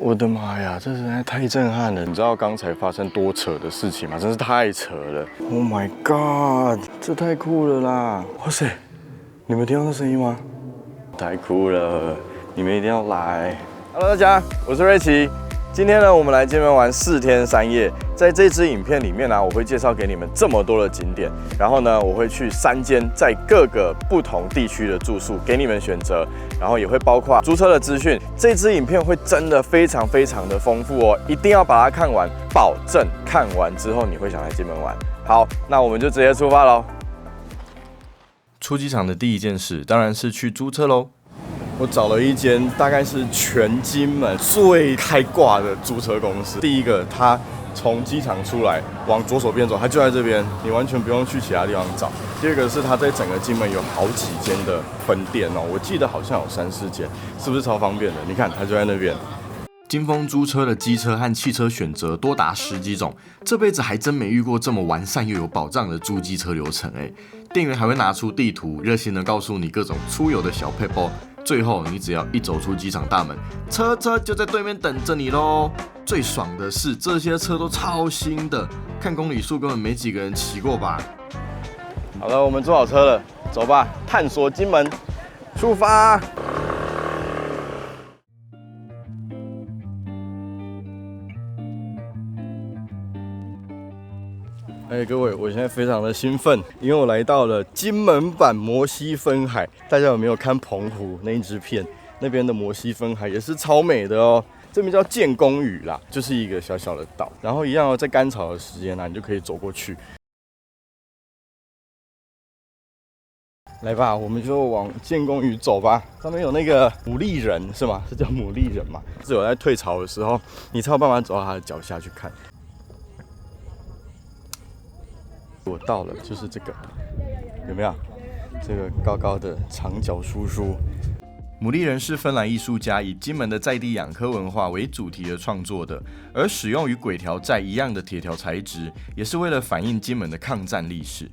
我的妈呀，这实在太震撼了！你知道刚才发生多扯的事情吗？真是太扯了 ！Oh my god， 这太酷了啦！哇塞，你们听到那声音吗？太酷了，你们一定要来。Hello， 大家，我是瑞奇。今天呢，我们来金门玩4天3夜。在这支影片里面呢，我会介绍给你们这么多的景点，然后呢，我会去3间在各个不同地区的住宿给你们选择，然后也会包括租车的资讯。这支影片会真的非常的丰富哦，一定要把它看完，保证看完之后你会想来金门玩。好，那我们就直接出发喽。出机场的第一件事当然是去租车喽。我找了一间大概是全金门最开挂的租车公司。第一个，它从机场出来往左手边走，它就在这边，你完全不用去其他地方找。第二个是它在整个金门有好几间的分店哦，我记得好像有3、4间，是不是超方便的？你看，它就在那边。金峰租车的机车和汽车选择多达10几种，这辈子还真没遇过这么完善又有保障的租机车流程哎。店员还会拿出地图，热心的告诉你各种出游的小撇步。最后，你只要一走出机场大门，车就在对面等着你咯。最爽的是，这些车都超新的，看公里数根本没几个人骑过吧。好了，我们坐好车了，走吧，探索金门，出发！各位，我现在非常的兴奋，因为我来到了金门版摩西分海。大家有没有看澎湖那一支片？那边的摩西分海也是超美的哦。这边叫建功屿啦，就是一个小小的岛。然后一样在干潮的时间呢，你就可以走过去。来吧，我们就往建功屿走吧。上面有那个牡蛎人是吗？是叫牡蛎人吗？只有在退潮的时候，你才有办法走到它的脚下去看。我到了，就是这个，有没有？这个高高的长脚叔叔。牡蛎人是芬兰艺术家以金门的在地养科文化为主题而创作的，而使用与轨条寨一样的铁条材质，也是为了反映金门的抗战历史。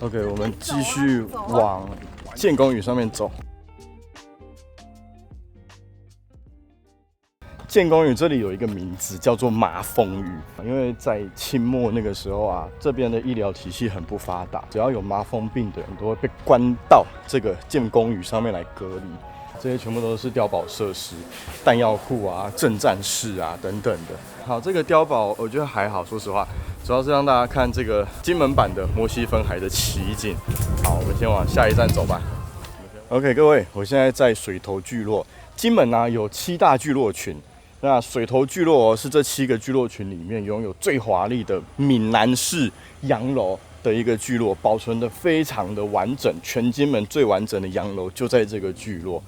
OK， 我们继续往建功屿上面走。建功屿这里有一个名字叫做麻风屿，因为在清末那个时候啊，这边的医疗体系很不发达，只要有麻风病的人都会被关到这个建功屿上面来隔离。这些全部都是碉堡设施，弹药库啊、政战室啊等等的。好，这个碉堡我觉得还好，说实话，主要是让大家看这个金门版的摩西分海的奇景。好，我们先往下一站走吧。OK， 各位，我现在在水头聚落。金门啊有7大聚落群。那水头聚落是这7个聚落群里面拥有最华丽的闽南式洋楼的一个聚落，保存的非常的完整，全金门最完整的洋楼就在这个聚落。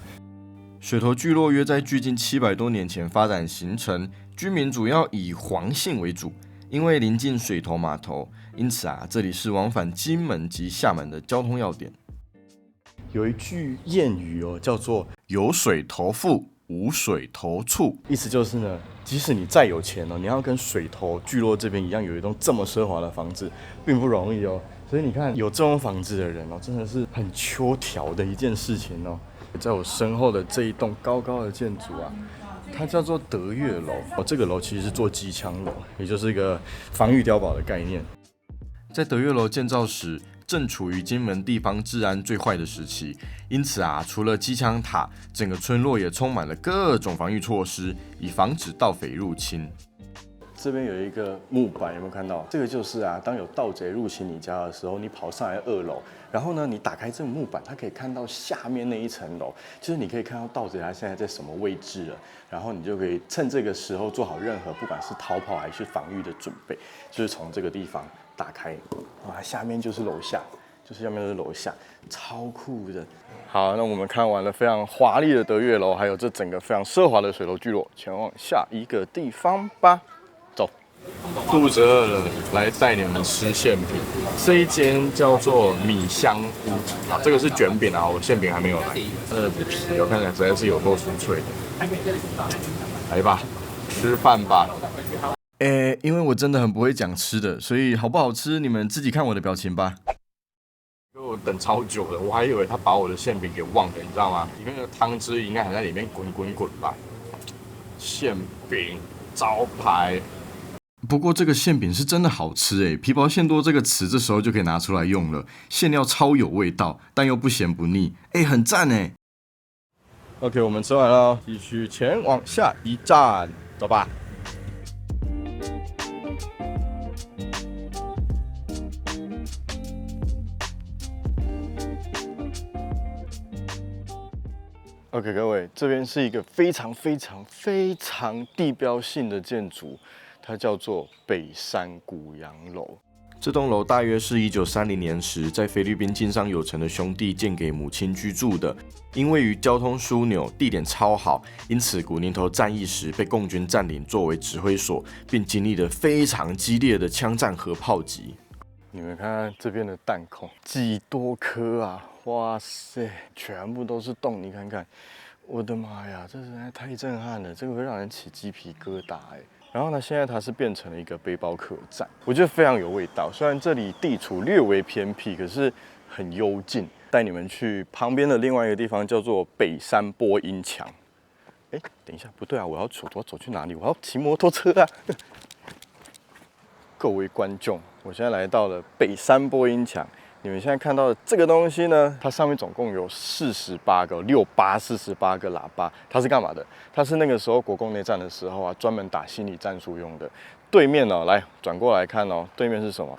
水头聚落约在距今700多年前发展形成，居民主要以黄姓为主，因为临近水头码头，因此啊，这里是往返金门及厦门的交通要点。有一句谚语哦，叫做“有水头富，无水头畜”，意思就是呢，即使你再有钱哦，你要跟水头聚落这边一样有一栋这么奢华的房子，并不容易哦。所以你看，有这种房子的人哦，真的是很秋条的一件事情哦。在我身后的这一栋高高的建筑啊，它叫做德月楼哦。这个楼其实是做机枪楼，也就是一个防御碉堡的概念。在德月楼建造时，正处于金门地方治安最坏的时期，因此啊，除了机枪塔，整个村落也充满了各种防御措施，以防止盗匪入侵。这边有一个木板，有没有看到？这个就是啊，当有盗贼入侵你家的时候，你跑上来2楼，然后呢，你打开这个木板，它可以看到下面那一层楼，就是你可以看到盗贼他现在在什么位置了，然后你就可以趁这个时候做好任何不管是逃跑还是防御的准备，就是从这个地方打开，哇，下面就是楼下，就是下面就是楼下，超酷的。好，那我们看完了非常华丽的德月楼，还有这整个非常奢华的水楼聚落，前往下一个地方吧。走，肚子饿了，来带你们吃馅饼。这一间叫做米香屋啊，这个是卷饼啊，我馅饼还没有来。它的皮我看起来实在是有够酥脆的。来吧，吃饭吧。因为我真的很不会讲吃的，所以好不好吃你们自己看我的表情吧。我等超久了，我还以为他把我的馅饼给忘了，你知道吗？里面的汤汁应该还在里面滚吧。馅饼招牌。不过这个馅饼是真的好吃诶，皮薄馅多这个词这时候就可以拿出来用了。馅料超有味道，但又不咸不腻，很赞诶。OK， 我们吃完了，继续前往下一站，走吧。OK， 各位，这边是一个非常地标性的建筑，它叫做北山古洋楼。这栋楼大约是1930年时在菲律宾经商有成的兄弟建给母亲居住的。因位于交通枢纽，地点超好，因此古宁头战役时被共军占领作为指挥所，并经历了非常激烈的枪战和炮击。你们看看这边的弹孔几多颗啊！哇塞，全部都是洞，你看看，我的妈呀，这实在太震撼了，这个会让人起鸡皮疙瘩哎。然后呢，现在它是变成了一个背包客栈，我觉得非常有味道。虽然这里地处略微偏僻，可是很幽静。带你们去旁边的另外一个地方，叫做北山播音墙。等一下，不对啊，我要走去哪里？我要骑摩托车啊！各位观众，我现在来到了北山播音墙。你们现在看到的这个东西呢，它上面总共有48个，48个喇叭。它是干嘛的？它是那个时候国共内战的时候啊，专门打心理战术用的。对面哦，来转过来看哦，对面是什么？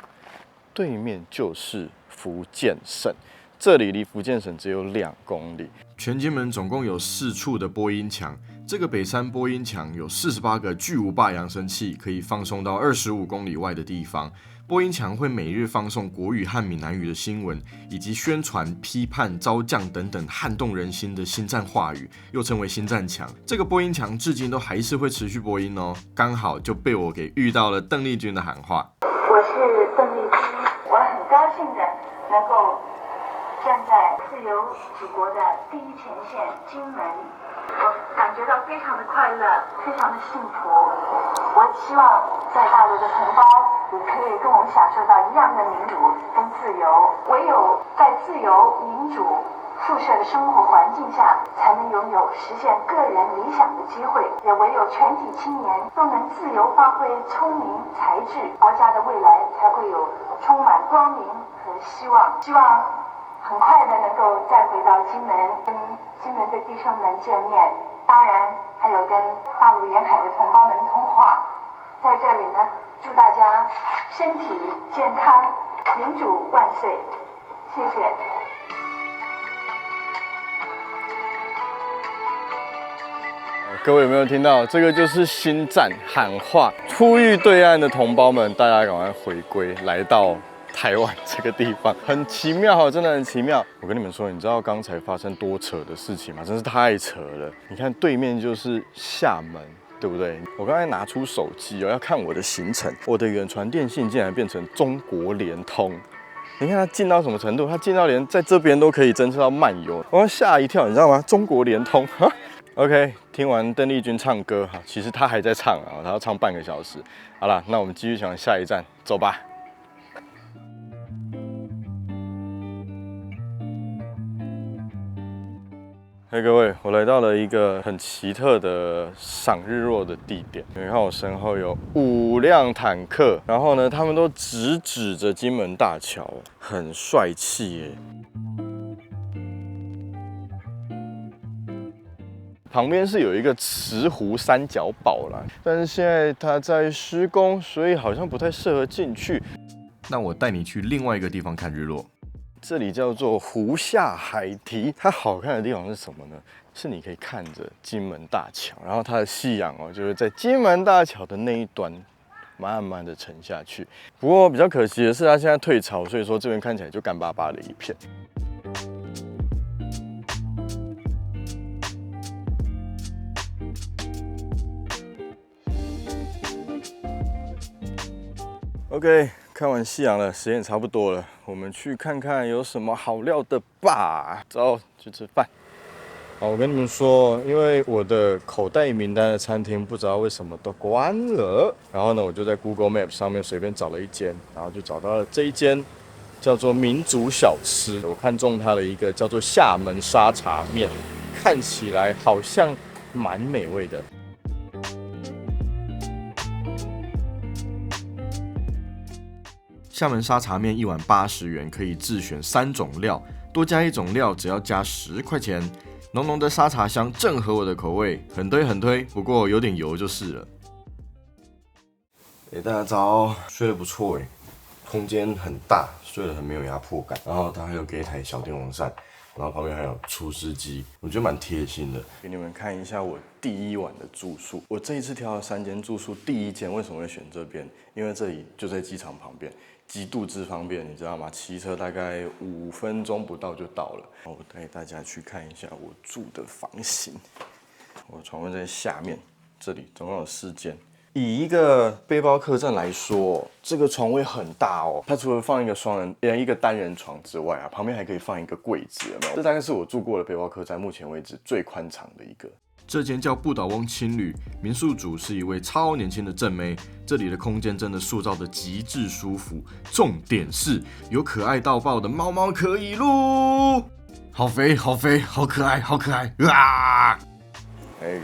对面就是福建省。这里离福建省只有2公里。全金门总共有4处的播音墙，这个北山播音墙有48个巨无霸扬声器，可以放送到25公里外的地方。播音墙会每日放送国语和闽南语的新闻，以及宣传、批判、招降等等撼动人心的心战话语，又称为心战墙。这个播音墙至今都还是会持续播音哦，刚好就被我给遇到了邓丽君的喊话。我是邓丽君，我很高兴的能够站在自由祖国的第一前线金门，我感觉到非常的快乐，非常的幸福。我希望在大陆的同胞也可以跟我们享受到一样的民主跟自由。唯有在自由民主富庶的生活环境下，才能拥有实现个人理想的机会。也唯有全体青年都能自由发挥聪明才智，国家的未来才会有充满光明和希望。希望很快的能够再回到金门，跟金门的弟兄们见面，当然还有跟大陆沿海的同胞们通话。在这里呢，祝大家身体健康，民主万岁！谢谢。各位有没有听到？这个就是心战喊话，呼吁对岸的同胞们，大家赶快回归，来到台湾这个地方，很奇妙，真的很奇妙。我跟你们说，你知道刚才发生多扯的事情吗？真是太扯了。你看对面就是厦门，对不对？我刚才拿出手机要看我的行程，我的远传电信竟然变成中国联通。你看它近到什么程度？它近到连在这边都可以侦测到漫游，我吓一跳，你知道吗？中国联通哈。OK， 听完邓丽君唱歌哈，其实她还在唱啊，她要唱半个小时。好了，那我们继续向下一站走吧。嘿，各位，我来到了一个很奇特的赏日落的地点。你看我身后有5辆坦克，然后呢，他们都直指着金门大桥，很帅气耶。旁边是有一个慈湖三角堡啦，但是现在它在施工，所以好像不太适合进去。那我带你去另外一个地方看日落。这里叫做湖下海堤，它好看的地方是什么呢？是你可以看着金门大桥，然后它的夕阳哦，就是在金门大桥的那一端慢慢的沉下去。不过比较可惜的是，它现在退潮，所以说这边看起来就干巴巴的一片。OK， 看完夕阳了，时间也差不多了，我们去看看有什么好料的吧。走，去吃饭。好，我跟你们说，因为我的口袋名单的餐厅不知道为什么都关了，然后呢，我就在 Google Map 上面随便找了一间，然后就找到了这一间，叫做民族小吃。我看中它的一个叫做厦门沙茶面，看起来好像蛮美味的。厦门沙茶面1碗80元，可以自选3种料，多加1种料只要加10块钱。浓浓的沙茶香正合我的口味，很推，不过有点油就是了。大家早，睡得不错空间很大，睡得很没有压迫感。然后他还有给一台小电风扇，然后旁边还有除湿机，我觉得蛮贴心的。给你们看一下我第1晚的住宿。我这一次挑了3间住宿，第1间为什么会选这边？因为这里就在机场旁边，极度之方便，你知道吗？骑车大概5分钟不到就到了。我带大家去看一下我住的房型。我床位在下面，这里总共有4间。以一个背包客栈来说，这个床位很大哦。它除了放一个单人床之外啊，旁边还可以放一个柜子，有没有？这大概是我住过的背包客栈目前为止最宽敞的一个。这间叫不倒翁青旅，民宿主是一位超年轻的正妹。这里的空间真的塑造的极致舒服，重点是有可爱到爆的猫猫可以撸，好肥，好可爱啊！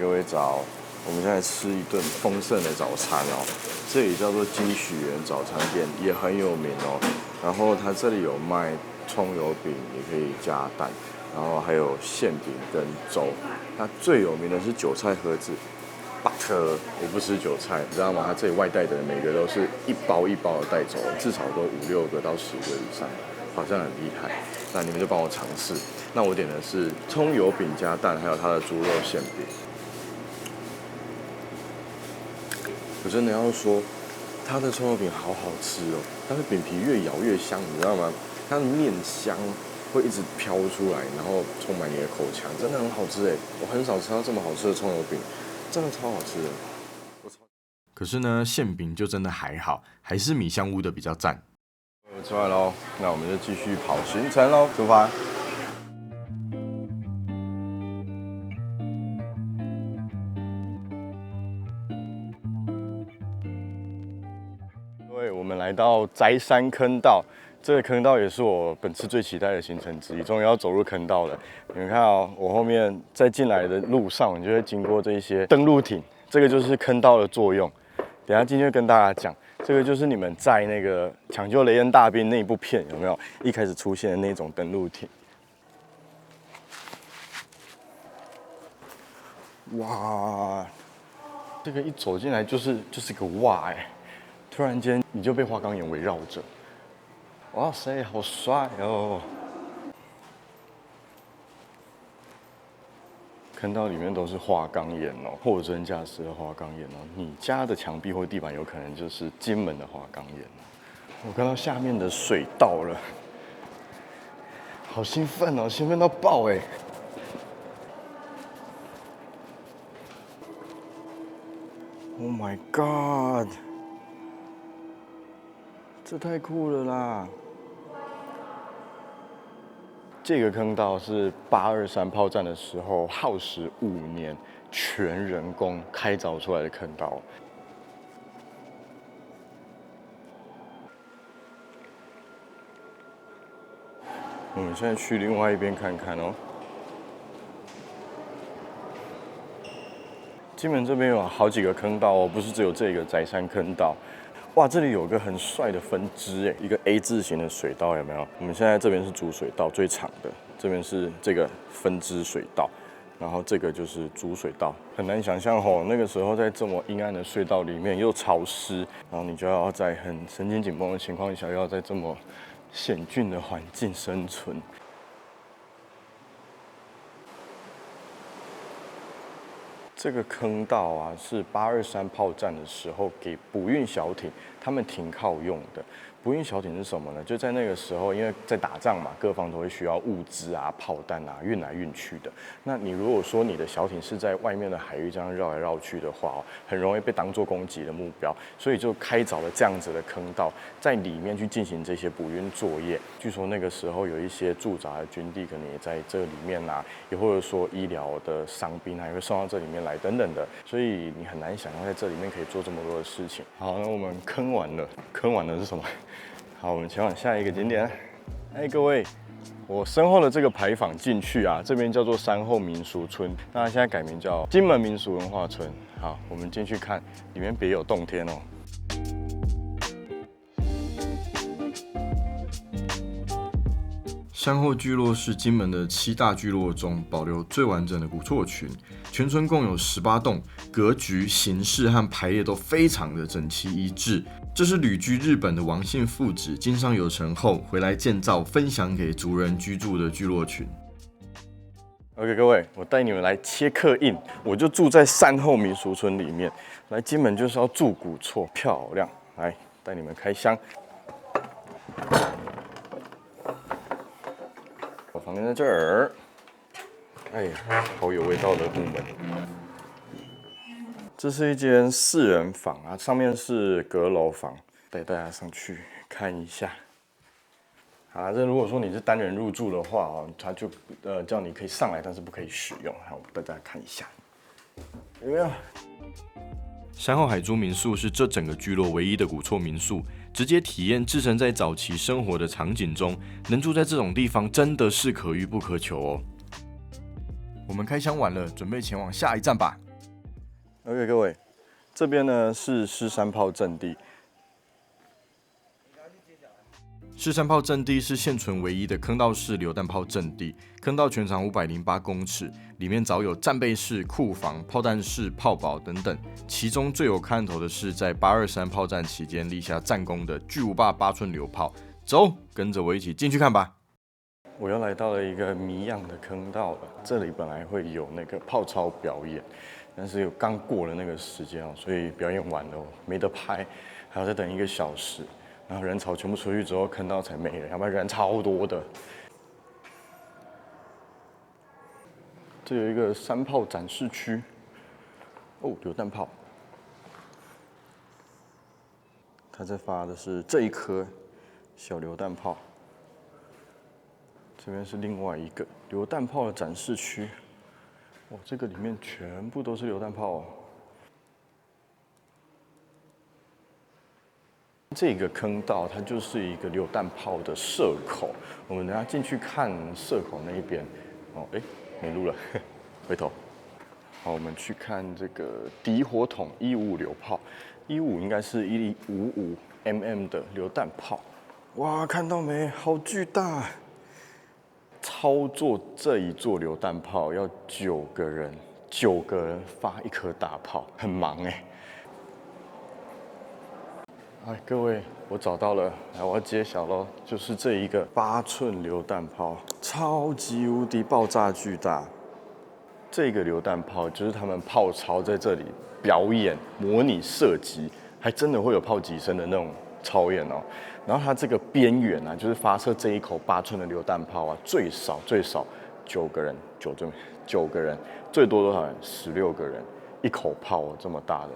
各位早。我们现在吃一顿丰盛的早餐哦，这里叫做金许园早餐店，也很有名哦。然后它这里有卖葱油饼，也可以加蛋，然后还有馅饼跟粥。它最有名的是韭菜盒子 ，but 我不吃韭菜，你知道吗？它这里外带的每个都是一包一包的带走，至少都5、6个到10个以上，好像很厉害。那你们就帮我尝试。那我点的是葱油饼加蛋，还有它的猪肉馅饼。我真的要说，它的葱油饼好好吃哦，它的饼皮越咬越香，你知道吗？它的面香会一直飘出来，然后充满你的口腔，真的很好吃哎！我很少吃到这么好吃的葱油饼，真的超好吃的。可是呢，馅饼就真的还好，还是米香屋的比较赞。吃完喽，那我们就继续跑行程喽，出发。我们来到宅山坑道，这个坑道也是我本次最期待的行程之一，终于要走入坑道了。你们看哦，我后面在进来的路上，你就会经过这些登陆艇，这个就是坑道的作用。等一下进去跟大家讲，这个就是你们在那个《抢救雷恩大兵》那一部片有没有一开始出现的那种登陆艇？哇，这个一走进来就是个哇突然间你就被花岗岩围绕着，哇塞，好帅哦！坑道里面都是花岗岩哦，货真价实的花岗岩哦。你家的墙壁或地板有可能就是金门的花岗岩哦。我看到下面的水道了，好兴奋哦，兴奋到爆哎！Oh my god！这太酷了啦！这个坑道是823炮战的时候耗时5年，全人工开凿出来的坑道。我们现在去另外一边看看哦。金门这边有好几个坑道哦，不是只有这个宅山坑道。哇，这里有个很帅的分支哎，一个 A 字形的水道有没有？我们现在这边是主水道最长的，这边是这个分支水道，然后这个就是主水道。很难想象吼，那个时候在这么阴暗的隧道里面又潮湿，然后你就要在很神经紧绷的情况下，要在这么险峻的环境生存。这个坑道啊，是823炮战的时候给补运小艇他们停靠用的。补运小艇是什么呢？就在那个时候，因为在打仗嘛，各方都会需要物资啊、炮弹啊运来运去的。那你如果说你的小艇是在外面的海域这样绕来绕去的话，很容易被当作攻击的目标，所以就开凿了这样子的坑道，在里面去进行这些补运作业。据说那个时候有一些驻扎的军地可能也在这里面啊，也或者说医疗的伤兵还会送到这里面来等等的，所以你很难想象在这里面可以做这么多的事情。好，那我们坑完了，坑完的是什么？好，我们前往下一个景点。各位，我身后的这个牌坊进去啊，这边叫做山后民俗村，那它现在改名叫金门民俗文化村。好，我们进去看，里面别有洞天哦。山后聚落是金门的7大聚落中保留最完整的古厝群，全村共有18栋，格局、形式和排列都非常的整齐一致。这是旅居日本的王姓父子经商有成后回来建造，分享给族人居住的聚落群。OK， 各位，我带你们来切客印，我就住在山后民俗村里面。来金门就是要住古厝，漂亮。来，带你们开箱。我房间在这儿。哎呀，好有味道的木门。这是一间4人房啊，上面是阁楼房，带大家上去看一下。好啦，这如果说你是单人入住的话哦，他就叫你可以上来，但是不可以使用。好，带大家看一下，有没有？山后海珠民宿是这整个聚落唯一的古厝民宿，直接体验置身在早期生活的场景中，能住在这种地方真的是可遇不可求哦。我们开箱完了，准备前往下一站吧。OK， 各位，这边呢是狮山炮阵地。狮山炮阵地是现存唯一的坑道式榴弹炮阵地，坑道全长508公尺，里面早有战备室、库房、炮弹室、炮堡等等。其中最有看头的是在823炮战期间立下战功的巨无霸8寸榴炮。走，跟着我一起进去看吧。我又来到了一个谜样的坑道了，这里本来会有那个炮操表演，但是刚过了那个时间哦，所以表演完了没得拍，还要再等1个小时。然后人潮全部出去之后，坑道才没人，要不然人超多的。这有一个山炮展示区，哦，榴弹炮。他在发的是这一颗小榴弹炮，这边是另外一个榴弹炮的展示区。哇，这个里面全部都是榴弹炮哦。这个坑道它就是一个榴弹炮的射口，我们等一下进去看射口那一边。哦，哎，没录了，回头。好，我们去看这个敌火筒155榴炮，155应该是155mm 的榴弹炮。哇，看到没？好巨大！操作这一座榴弹炮要9个人，9个人发1颗大炮，很忙哎。哎，各位，我找到了，来，我要揭晓咯，就是这一个8寸榴弹炮，超级无敌爆炸巨大。这个榴弹炮就是他们炮操在这里表演模拟射击，还真的会有炮击声的那种操演哦。然后它这个边缘啊，就是发射这一口8寸的榴弹炮啊，最少9个人，9个人，最多多少人？16个人，一口炮哦，这么大的。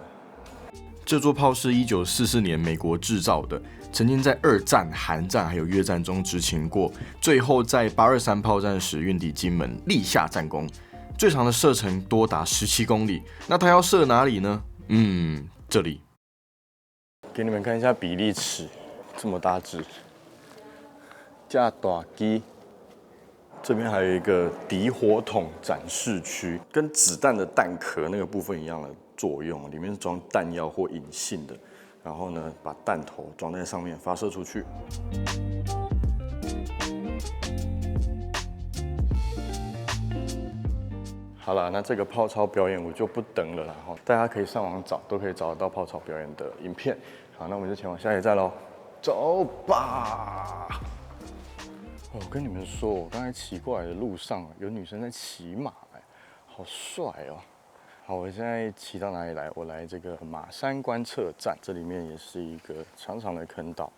这座炮是1944年美国制造的，曾经在2战、韩战还有越战中执勤过，最后在823炮战时运抵金门，立下战功。最长的射程多达17公里。那它要射哪里呢？这里。给你们看一下比例尺，这么大只，架大机。这边还有一个敌火筒展示区，跟子弹的弹壳那个部分一样的作用，里面是装弹药或引信的，然后呢，把弹头装在上面发射出去。好了，那这个炮操表演我就不等了啦，大家可以上网找，都可以找得到炮操表演的影片。好，那我们就前往下一站喽，走吧！我跟你们说，我刚才骑过来的路上有女生在骑马，好帅哦！好，我现在骑到哪里来？我来这个马山观测站，这里面也是一个长长的坑道。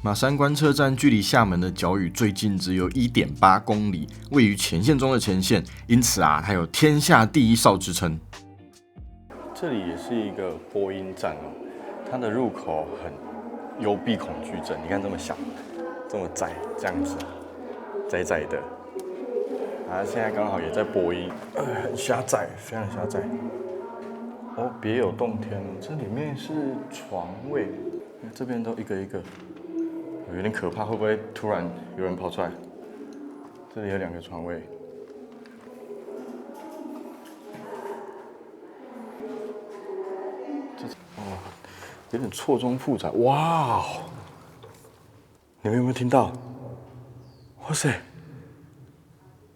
马山观测站距离厦门的角屿最近只有1.8公里，位于前线中的前线，因此啊，它有天下第一哨之称。这里也是一个播音站哦，它的入口很幽闭恐惧症，你看这么小，这么窄，这样子，窄窄的。啊，现在刚好也在播音，很狭窄，非常狭窄。哦，别有洞天，这里面是床位，这边都一个一个。有点可怕，会不会突然有人跑出来？这里有2个床位，有点错综复杂。哇，你们有没有听到？哇塞！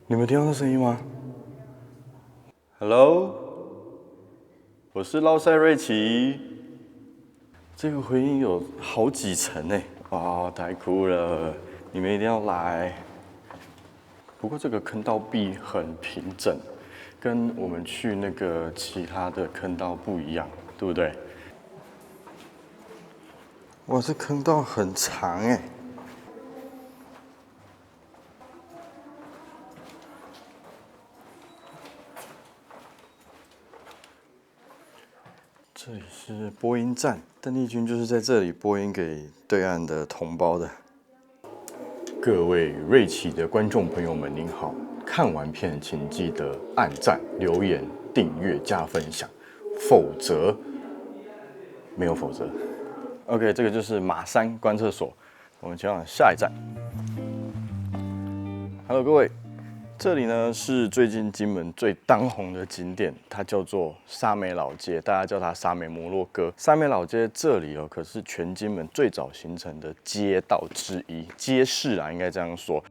你们听到那声音吗 ？Hello， 我是捞塞瑞奇。这个回音有好几层哎，哇，太酷了！你们一定要来。不过这个坑道壁很平整，跟我们去那个其他的坑道不一样，对不对？哇，这坑道很长哎。这里是播音站，邓丽君就是在这里播音给对岸的同胞的。各位瑞奇的观众朋友们，您好！看完片请记得按赞、留言、订阅、加分享，否则没有否则。OK， 这个就是马山观测所，我们前往下一站。Hello， 各位。这里呢是最近金门最当红的景点，它叫做沙美老街，大家叫它沙美摩洛哥。沙美老街这里可是全金门最早形成的街道之一，街市应该这样说。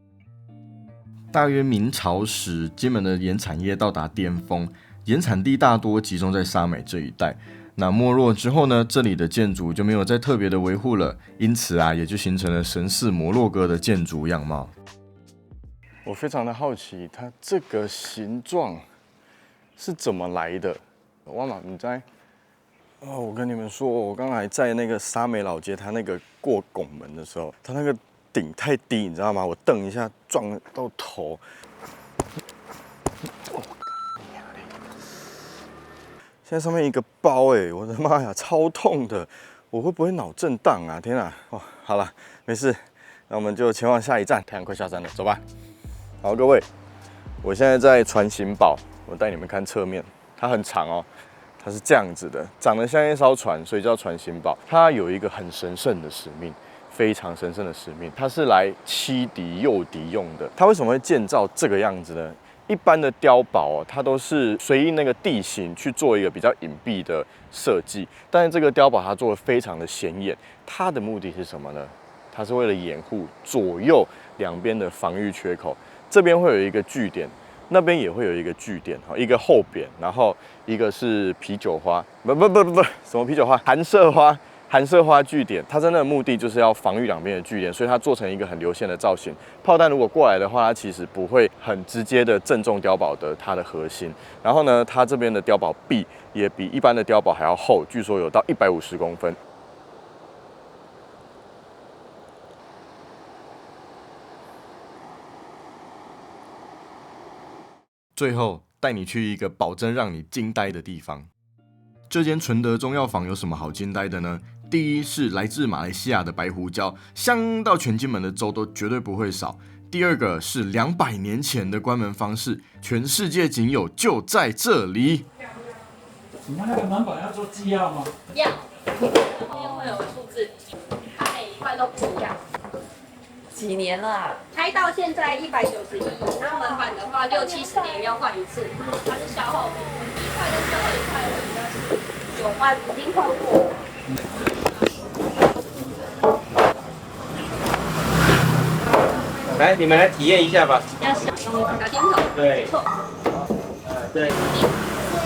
大约明朝时，金门的盐产业到达巅峰，盐产地大多集中在沙美这一带。那没落之后呢，这里的建筑就没有再特别的维护了，因此也就形成了神似摩洛哥的建筑样貌。我非常的好奇，它这个形状是怎么来的？哇嘛，你在？哦，我跟你们说，我刚才在那个沙美老街，它那个过拱门的时候，它那个顶太低，你知道吗？我蹬一下撞到头。现在上面一个包，我的妈呀，超痛的！我会不会脑震荡啊？天啊！哦，好了，没事，那我们就前往下一站，太阳快下山了，走吧。好，各位，我现在在船行堡，我带你们看侧面，它很长哦，它是这样子的，长得像一艘船，所以叫船行堡。它有一个很神圣的使命，非常神圣的使命，它是来欺敌诱敌用的。它为什么会建造这个样子呢？一般的碉堡它都是随应那个地形去做一个比较隐蔽的设计，但是这个碉堡它做得非常的显眼。它的目的是什么呢？它是为了掩护左右两边的防御缺口。这边会有一个据点，那边也会有一个据点，一个后边，然后一个是啤酒花，不，什么啤酒花？寒射花据点。它真的目的就是要防御两边的据点，所以它做成一个很流线的造型。炮弹如果过来的话，它其实不会很直接的正中碉堡的它的核心。然后呢，它这边的碉堡壁也比一般的碉堡还要厚，据说有到150公分。最后带你去一个保证让你惊呆的地方。这间纯德中药房有什么好惊呆的呢？第一是来自马来西亚的白胡椒，香到全金门的粥都绝对不会少。第二个是200年前的关门方式，全世界仅有，就在这里。你们那个门板要做记号吗？要，后面会有数字，它每一块都不一样。几年了？开到现在191，然后门板的话60-70年要换一次，它是消耗品。一块跟最后一块会比较9万，已经换过。来，你们来体验一下吧。要想用小尖头。对。错。对。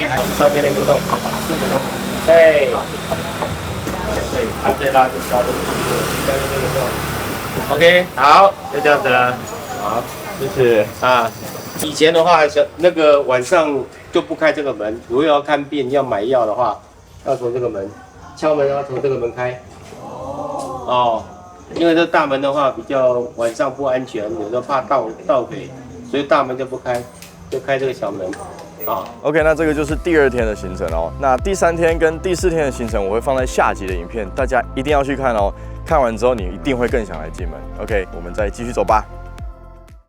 来，上面那个洞。对。对，把这拉紧，抓住，下面那个洞。OK， 好，就这样子了。好，谢谢啊。以前的话，那个晚上就不开这个门，如果要看病、要买药的话，要从这个门敲门，要从这个门开。哦，因为这大门的话比较晚上不安全，有时候怕盗匪，所以大门就不开，就开这个小门。OK， 那这个就是第2天的行程哦。那第3天跟第4天的行程我会放在下集的影片，大家一定要去看哦。看完之后你一定会更想来金门。OK， 我们再继续走吧。